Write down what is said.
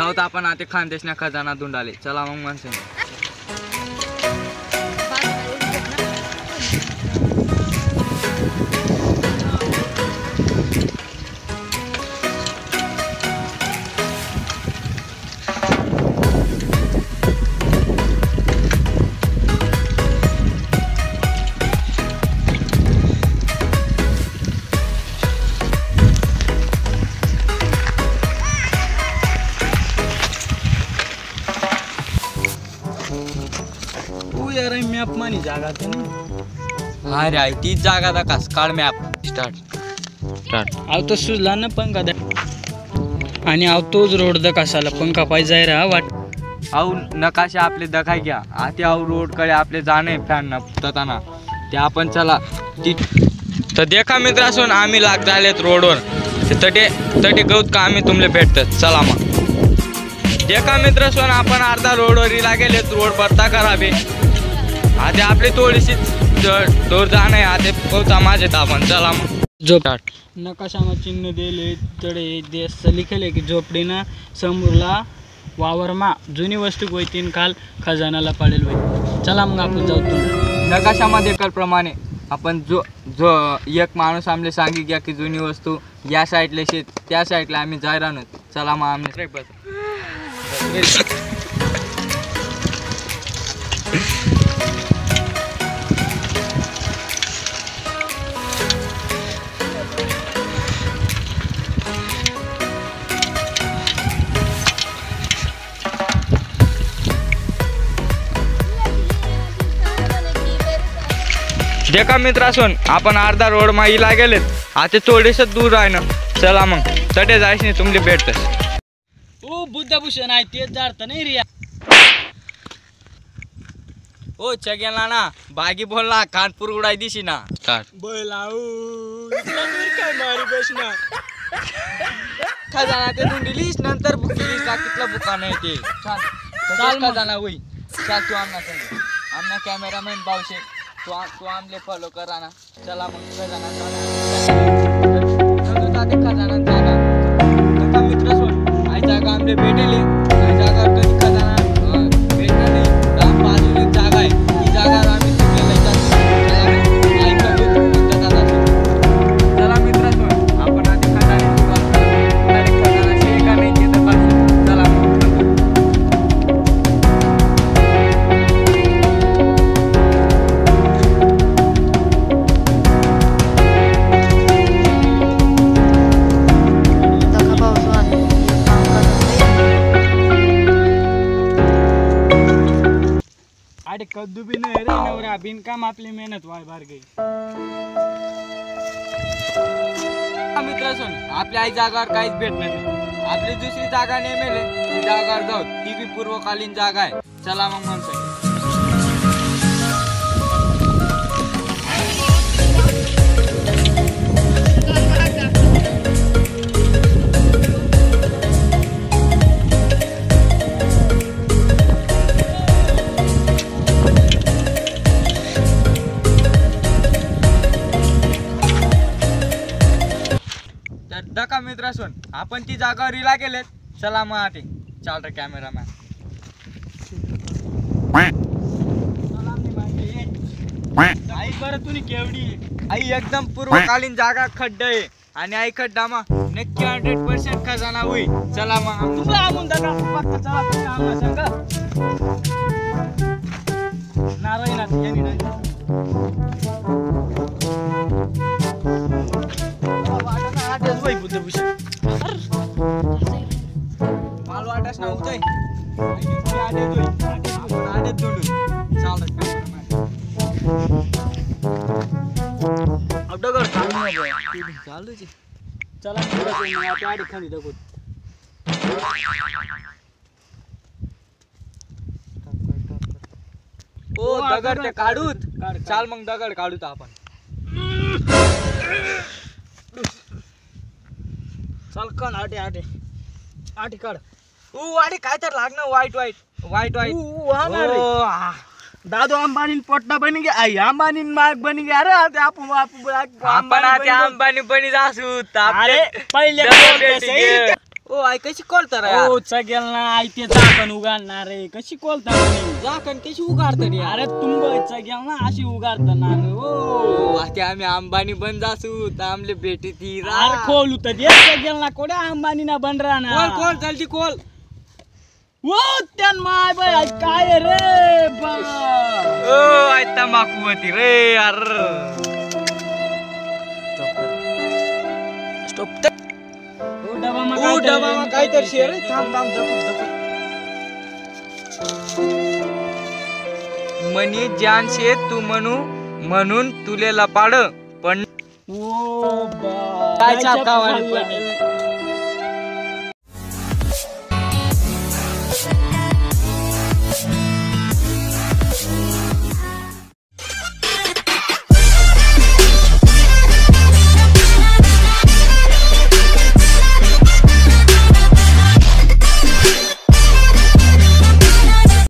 जाऊत आपण आता खानदेशना खजाना धुंडाले. चला मग माणसं. मॅप मानी जागा हा रे तीच जागा दाखस. काढ मॅप. स्टार्ट. आव तो सुजला ना पंखा दा आणि आव तोच रोड द कसाला पंखा पाहिजे जाय रा वाट. आऊ नकाशा आपले दखाय घ्या. आते आऊ रोड कडे आपले जाणे फॅन ना तताना ते आपण चला. तर देखा मित्रांनो आम्ही लाग झालेत रोडवर. तटे गौत का आम्ही तुमले भेटतात. चला मग. देखा मित्रांनो आपण अर्धा रोडवर लागेलेत. रोड भरता करावे आते आपली थोडीशी दूर जाणे आते पोहता माझे आपण. चला मग. जो नकाशामा चिन्ह दिले तडे देश लिखेले की झोपडीना समोरला वावरमा जुनी वस्तू गोयतीन काल खजानाला पडेल होय. चला मग आपण जाऊ. नकाशामध्ये प्रमाणे आपण जो एक माणूस आमले सांगी घ्या की जुनी वस्तू या साईडला शेत त्या साईडला आम्ही जाय राहणार. चला मग आम्ही देखा मित्रांनो आपण अर्धा रोड मा इला गेलेत. आता थोडेस दूर आहे ना. चला मग तटे जायच नाही तुमले भेटतस. ओ बुद्धभूषण आहे तेच जाडत नाही रिया. ओ चगेला ना बागी बोलला कानपूर उडाय दिशी ना. बोलाऊ काय मारी बसना खजाना ते धुंडीलीस नंतर बुक केलीस का कितला बुका नाही ते. चाल खजाना होई. चाल तू आमना कॅमेरामॅन बावशे तू आमले फॉलो करा ना. चला मग खजाना खजाना जागा मित्रांनो आई जागा आमले भेटेली. आई जागा कधी खजाना भेटणार नाही. बाजूला जागा आहे ती जागा आम्ही चला मित्रांनो आपण आधी खजाना शे का नाही ते तपास. चला अरे कद्दू बी नाही रे नवरा बिनकाम आपली मेहनत वाय बार गई. मित्रांनो आपल्या आई जागावर काहीच भेटणार नाही. आपली दुसरी जागा नेमेले ती जागावर जाऊ. ती बी पूर्वकालीन जागा आहे. चला मग म्हणतो. दका मित्रांनो आपण ती जागावर इला गेलेत. चला मग आते चाल रे कॅमेरामॅन. आई बरं तुम्ही केवढी आई एकदम पूर्वकालीन जागा खड्ड आहे आणि आई खड्डा मा नक्की 100% खजाना होई. चला मग तुला आमून दगा फक्त चला तुम्ही आम्हाला सांगा नारायणात यांनी नाही वाटत वय बुद्धभूषण माल वाटस ना होतय. आडे दोडून चालत अब डगर चालू चला आडी खाली दगड. ओ दगड ते काढूत. चाल मग दगड काढूत आपण. चल कण आटे आटे आटे काढ. आडे काय तर लागणं वाईट दादू अंबानी पोट्टा बनी गया. आई अंबानी माग बनी गया. अरे आपण अंबानी बनी जासू. अरे पहिले ओ आई कशी कोलता रे ओ चगेल ना आई ते झाकण उघडणार रे कशी कोलता झाकण कशी उघडता रे अरे तुंब चगेल ना अशी उघडताना ओ ते आम्ही अंबानी बंद असू तर आमले भेटी ती अरे खोलू तर दे चगेल ना कोड्या अंबानी ना बन राहणार कोल कोल जल्दी कोल ओ त्यान माय बाय काय रे बा ओ आई तंबाखू होती रे यार स्टॉप ओ डबा मा काहीतरी शेर थांब थांब मनी जान शे तू म्हणून तुले लपाड पण ओ बा काय छापा वाली पण